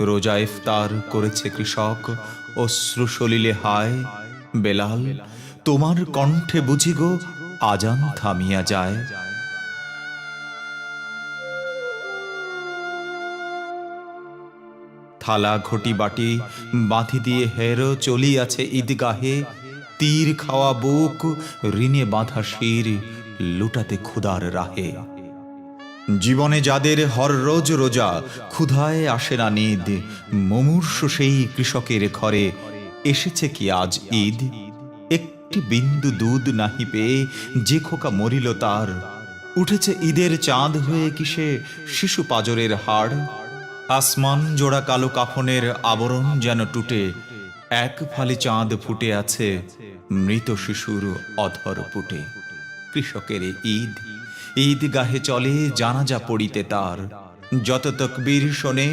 রোজা ইফতার করেছে কৃষক, অশ্রু সলিলে হায়। বেলাল, তোমার কণ্ঠে বুঝি গো আজান থামিয়া যায়। থালা ঘটি বাটি বাঁধি দিয়ে হেরো চলিয়াছে ঈদগাহে। তীর খাওয়া বুক, ঋণে বাঁধা শির, লুটাতে ক্ষুধার রাহে। জীবনে যাদের হর রোজ রোজা, ক্ষুধায় আসে না নিদ, মুমূর্ষ সেই কৃষকের ঘরে এসেছে কি আজ ঈদ? একটি বিন্দু দুধ নাহি পেয়ে যে খোকা মরিল তার, উঠেছে ঈদের চাঁদ হয়ে কিসে শিশু পাজরের হাড়। আসমান জোড়া কালো কাফনের আবরণ যেন টুটে, এক ফালি চাঁদ ফুটে আছে মৃত শিশুর অধর পুটে। কৃষকের ঈদ, ঈদগাহে চলে জানাজা পড়িতে তার, যত তকবীর শোনে